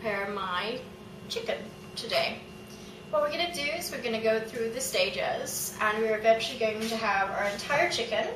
prepare my chicken today. What we're going to do is we're going to go through the stages, and we're eventually going to have our entire chicken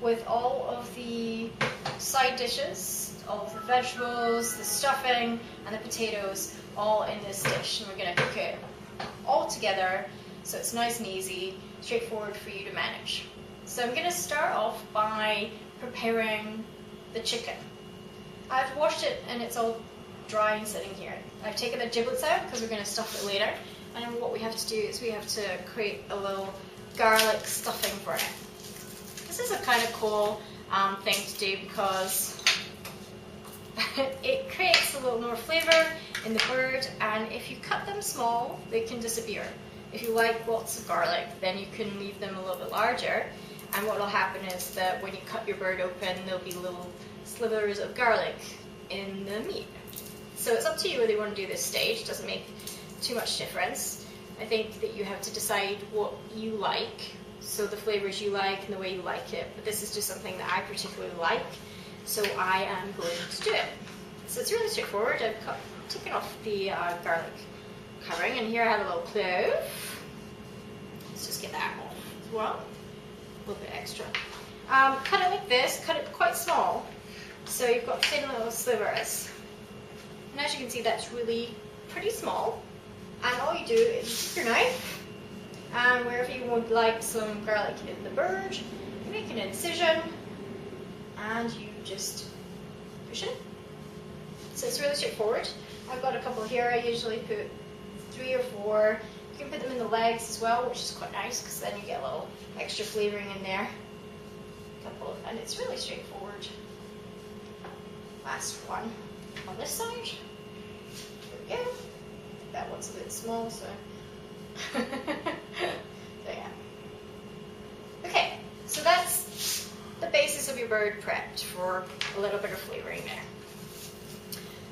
with all of the side dishes, all of the vegetables, the stuffing, and the potatoes all in this dish. And we're going to cook it all together so it's nice and easy, straightforward for you to manage. So I'm going to start off by preparing the chicken. I've washed it and it's all dry and sitting here. I've taken the giblets out because we're going to stuff it later. And then what we have to do is we have to create a little garlic stuffing for it. This is a kind of cool thing to do because it creates a little more flavor in the bird, and if you cut them small, they can disappear. If you like lots of garlic, then you can leave them a little bit larger, and what will happen is that when you cut your bird open, there'll be little slivers of garlic in the meat. So it's up to you whether you want to do this stage. It doesn't make too much difference. I think that you have to decide what you like, so the flavors you like and the way you like it, but this is just something that I particularly like, so I am going to do it. So it's really straightforward. I've taken off the garlic covering, and here I have a little clove. Let's just get that off as well, a little bit extra. Cut it like this, cut it quite small, so you've got thin little slivers. And as you can see, that's really pretty small. And all you do is you take your knife, and wherever you would like some garlic in the bird, you make an incision, and you just push it. So it's really straightforward. I've got a couple here. I usually put 3 or 4. You can put them in the legs as well, which is quite nice because then you get a little extra flavouring in there. And it's really straightforward. Last one on this side. There we go. That one's a bit small, so. So yeah. Okay, so that's the basis of your bird prepped for a little bit of flavouring there.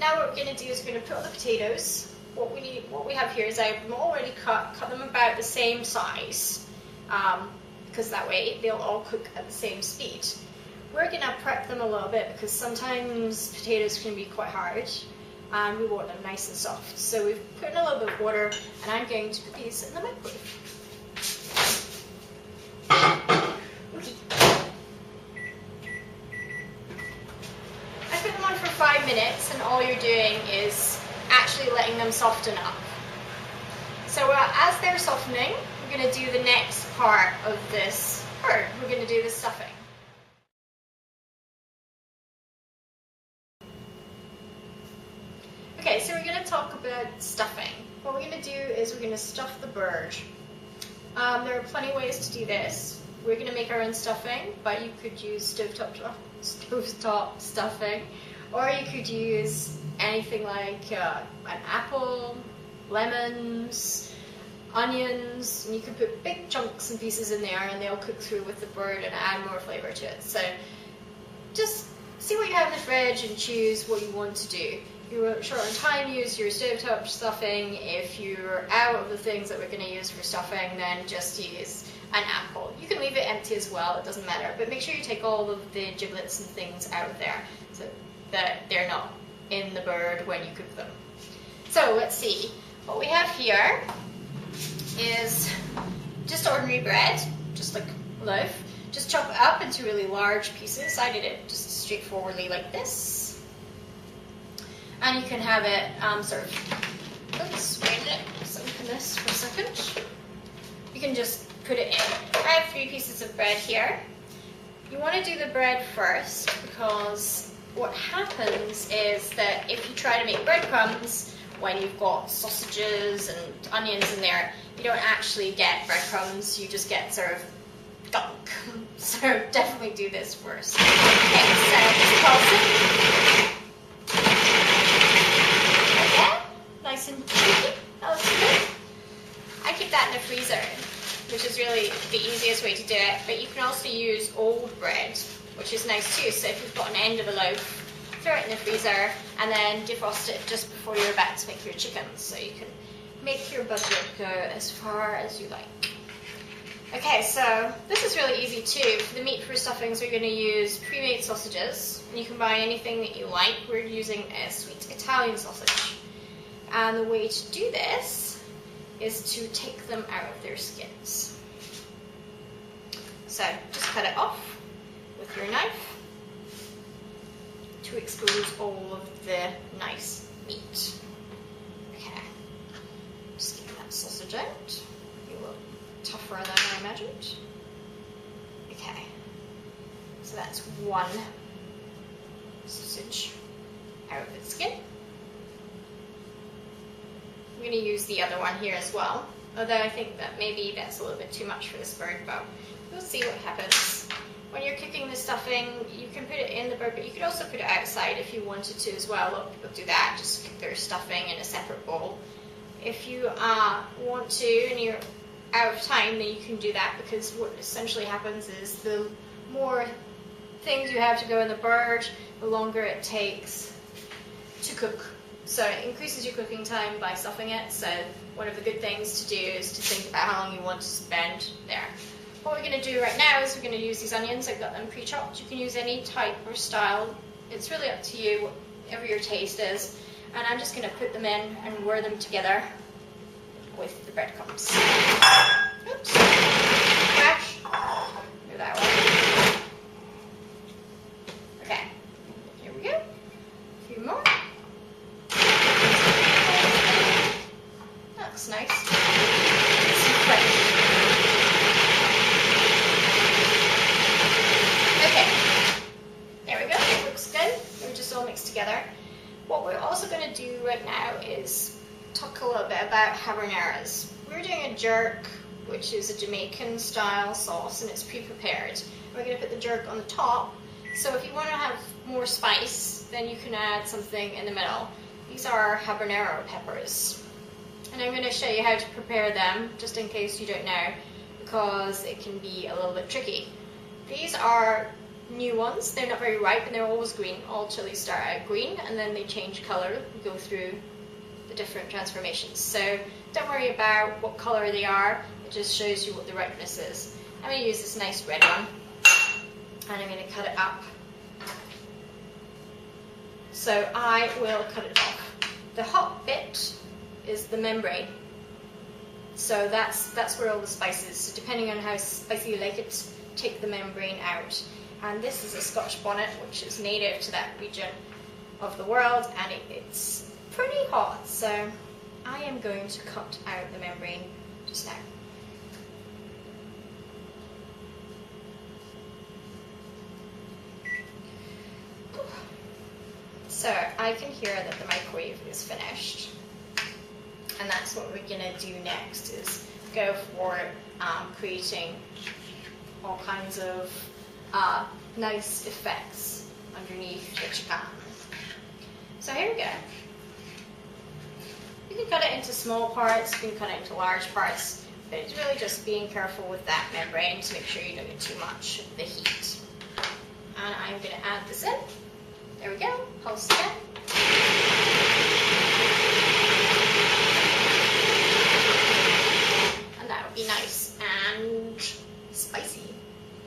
Now what we're going to do is we're going to put on the potatoes. What we have here is I have them already cut them about the same size, because that way they'll all cook at the same speed. We're going to prep them a little bit because sometimes potatoes can be quite hard, and we want them nice and soft. So we've put in a little bit of water, and I'm going to put these in the microwave. Okay. I put them on for 5 minutes, and all you're doing is actually letting them soften up. So as they're softening, we're going to do the next part of this bird. We're going to do the stuffing. Okay, so we're going to talk about stuffing. What we're going to do is we're going to stuff the bird. There are plenty of ways to do this. We're going to make our own stuffing, but you could use stovetop stuffing, or you could use anything like an apple, lemons, onions, and you can put big chunks and pieces in there, and they'll cook through with the bird and add more flavour to it. So just see what you have in the fridge and choose what you want to do. If you're short on time, use your stovetop stuffing. If you're out of the things that we're going to use for stuffing, then just use an apple. You can leave it empty as well, it doesn't matter, but make sure you take all of the giblets and things out of there so that they're not in the bird when you cook them. So let's see. What we have here is just ordinary bread, just like a loaf. Just chop it up into really large pieces. I did it just straightforwardly like this. And you can have it oops, wait a minute, let's open this for a second. You can just put it in. I have 3 pieces of bread here. You want to do the bread first because what happens is that if you try to make breadcrumbs when you've got sausages and onions in there, you don't actually get breadcrumbs, you just get sort of gunk. So definitely do this first. Okay, so just toss it. Nice and cheeky. That looks good. I keep that in the freezer, which is really the easiest way to do it, but you can also use old bread, which is nice too. So if you've got an end of a loaf, throw it in the freezer and then defrost it just before you're about to make your chicken, so you can make your budget go as far as you like. Okay, so this is really easy too. For the meat for stuffings, we're going to use pre-made sausages. And you can buy anything that you like. We're using a sweet Italian sausage. And the way to do this is to take them out of their skins. So just cut it off with your knife to expose all of the nice meat. Okay, just get that sausage out. A little tougher than I imagined. Okay, so that's one sausage out of its skin. I'm going to use the other one here as well, although I think that maybe that's a little bit too much for this bird, but we'll see what happens. When you're cooking the stuffing, you can put it in the bird, but you could also put it outside if you wanted to as well. A lot of people do that, just cook their stuffing in a separate bowl. If you want to and you're out of time, then you can do that, because what essentially happens is the more things you have to go in the bird, the longer it takes to cook. So it increases your cooking time by stuffing it. So one of the good things to do is to think about how long you want to spend there. What we're going to do right now is we're going to use these onions. I've got them pre-chopped. You can use any type or style. It's really up to you, whatever your taste is. And I'm just going to put them in and whir them together with the breadcrumbs. Oops. Crash. Do that one. Okay. Here we go. A few more. That looks nice. Some fresh. Okay. There we go. It looks good. They're just all mixed together. What we're also going to do right now is talk a little bit about habaneros. We're doing a jerk, which is a Jamaican style sauce, and it's pre-prepared. We're going to put the jerk on the top. So if you want to have more spice, then you can add something in the middle. These are habanero peppers. And I'm going to show you how to prepare them, just in case you don't know, because it can be a little bit tricky. These are new ones. They're not very ripe, and they're always green. All chilies start out green, and then they change color and go through the different transformations. So don't worry about what color they are. It just shows you what the ripeness is. I'm going to use this nice red one, and I'm going to cut it up. So I will cut it off. The hot bit is the membrane. So that's where all the spice is. So depending on how spicy you like it, take the membrane out. And this is a Scotch bonnet, which is native to that region of the world, and it's pretty hot. So I am going to cut out the membrane just now. So I can hear that the microwave is finished, and that's what we're going to do next, is go for creating all kinds of nice effects underneath the chicken. So here we go. You can cut it into small parts, you can cut it into large parts, but it's really just being careful with that membrane to make sure you don't get too much of the heat. And I'm going to add this in. There we go, pulse again. And that would be nice and spicy.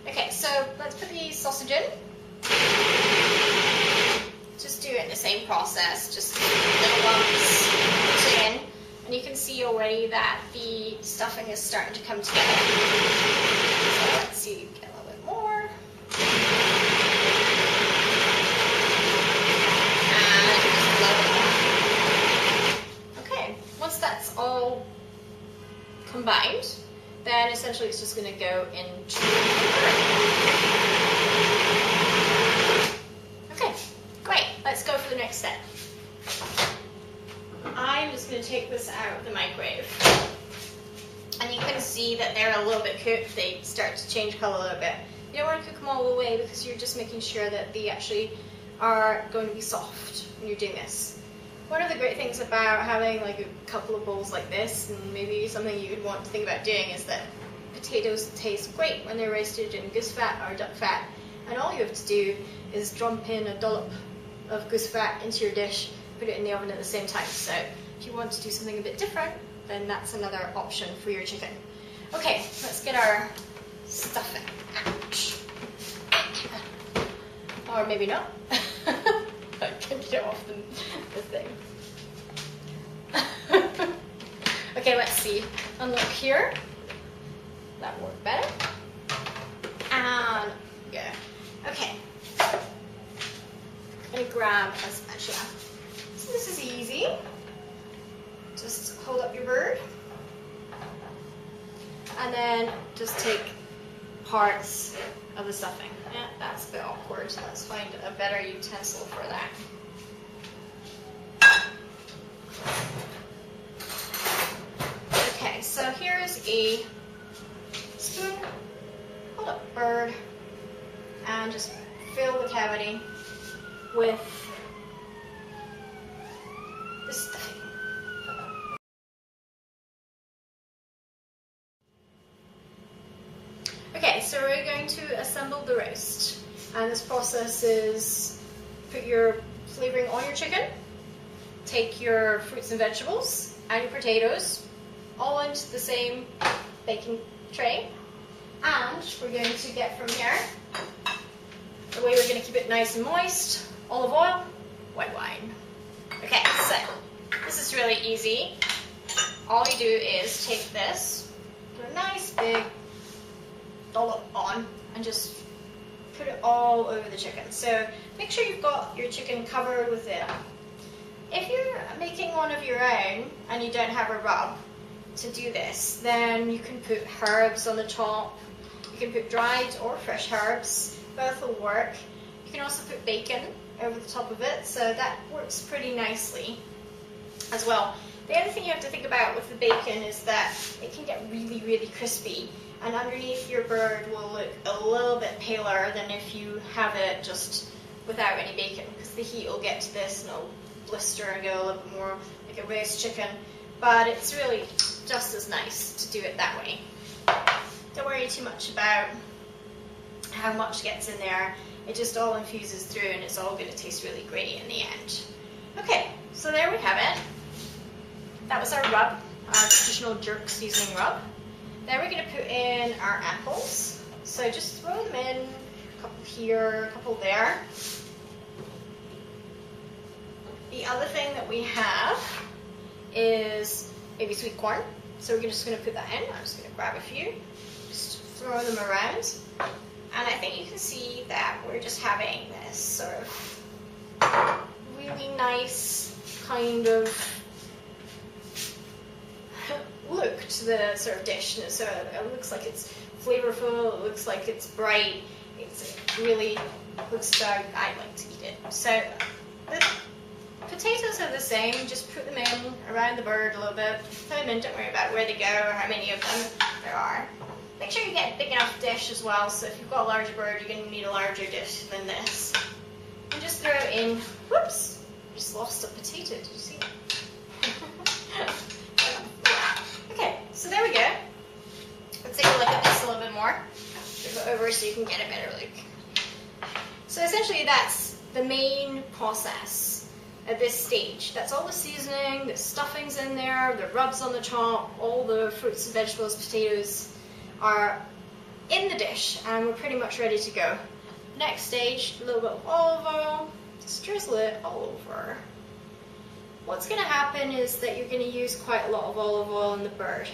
Okay, so let's put the sausage in. Just do it in the same process, just little lumps, put it in. And you can see already that the stuffing is starting to come together. So let's see, get a little bit more. Okay, once that's all combined, then essentially it's just going to go into the bird. Okay, great. Let's go for the next step. I'm just going to take this out of the microwave. And you can see that they're a little bit cooked. They start to change color a little bit. You don't want to cook them all the way, because you're just making sure that they actually are going to be soft when you're doing this. One of the great things about having like a couple of bowls like this, and maybe something you would want to think about doing, is that potatoes taste great when they're roasted in goose fat or duck fat, and all you have to do is dump in a dollop of goose fat into your dish, put it in the oven at the same time. So if you want to do something a bit different, then that's another option for your chicken. Okay, let's get our stuffing out. Or maybe not. I can get off the thing. Okay, let's see. Unlock here. That worked better. And go. Okay. I'm gonna grab a spatula. So this is easy. Just hold up your bird. And then just take parts of the stuffing. Yeah, that's a bit awkward, so let's find a better utensil for that. Okay, so here's a spoon. Hold up bird and just fill the cavity with the stuffing. Okay, so we're going to assemble the roast, and this process is put your flavoring on your chicken, take your fruits and vegetables and your potatoes all into the same baking tray, and we're going to get from here, the way we're going to keep it nice and moist, olive oil, white wine. Okay, so this is really easy. All you do is take this, put a nice big dollop on, and just put it all over the chicken. So make sure you've got your chicken covered with it. If you're making one of your own and you don't have a rub to do this, then you can put herbs on the top. You can put dried or fresh herbs, both will work. You can also put bacon over the top of it, so that works pretty nicely as well. The other thing you have to think about with the bacon is that it can get really, really crispy, and underneath your bird will look a little bit paler than if you have it just without any bacon, because the heat will get to this and it'll blister and go a little bit more like a roast chicken, but it's really just as nice to do it that way. Don't worry too much about how much gets in there. It just all infuses through and it's all going to taste really great in the end. Okay, so there we have it. That was our rub, our traditional jerk seasoning rub. Then we're going to put in our apples. So just throw them in, a couple here, a couple there. The other thing that we have is maybe sweet corn. So we're just going to put that in. I'm just going to grab a few, just throw them around. And I think you can see that we're just having this sort of really nice kind of look to the sort of dish. So it looks like it's flavorful, it looks like it's bright, it really looks like I'd like to eat it. So the potatoes are the same, just put them in around the bird a little bit, put them in, don't worry about where they go or how many of them there are. Make sure you get a big enough dish as well, so if you've got a larger bird, you're going to need a larger dish than this. And just throw it in. Whoops! Just lost a potato, did you see that? Okay, so there we go. Let's take a look at this a little bit more. Move it over so you can get a better look. So essentially that's the main process at this stage. That's all the seasoning, the stuffing's in there, the rubs on the top, all the fruits and vegetables, potatoes are in the dish, and we're pretty much ready to go. Next stage, a little bit of olive oil, just drizzle it all over. What's going to happen is that you're going to use quite a lot of olive oil in the bird.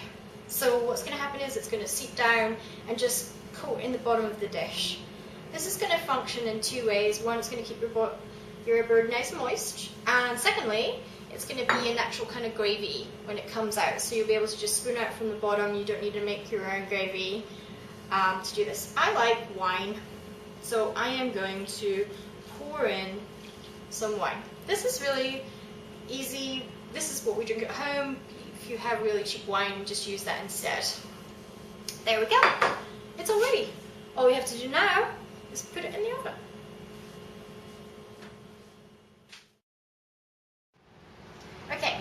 So what's going to happen is it's going to seep down and just coat in the bottom of the dish. This is going to function in two ways. One, it's going to keep your bird nice and moist, and secondly, it's going to be a natural kind of gravy when it comes out, so you'll be able to just spoon out from the bottom. You don't need to make your own gravy to do this. I like wine, so I am going to pour in some wine. This is really easy. This is what we drink at home. If you have really cheap wine, just use that instead. There we go. It's all ready. All we have to do now is put it in the oven. Okay,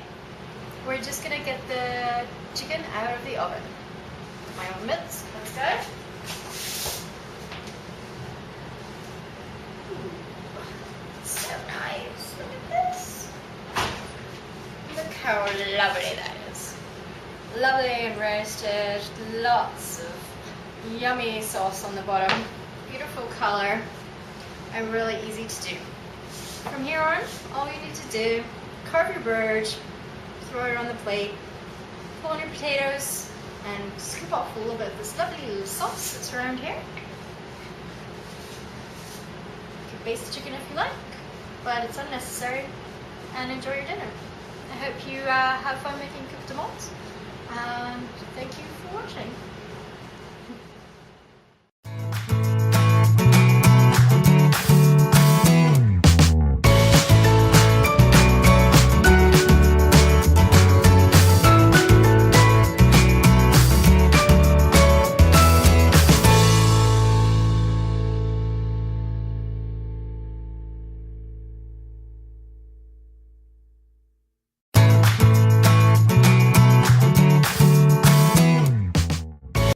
we're just gonna get the chicken out of the oven. My oven mitts, let's go. Ooh, so nice, look at this. Look how lovely that is. Lovely and roasted, lots of yummy sauce on the bottom. Beautiful color, and really easy to do. From here on, all you need to do, carve your bird, throw it on the plate, pull on your potatoes, and scoop off a little bit of this lovely little sauce that's around here. You can baste the chicken if you like, but it's unnecessary, and enjoy your dinner. I hope you have fun making cooked amandes.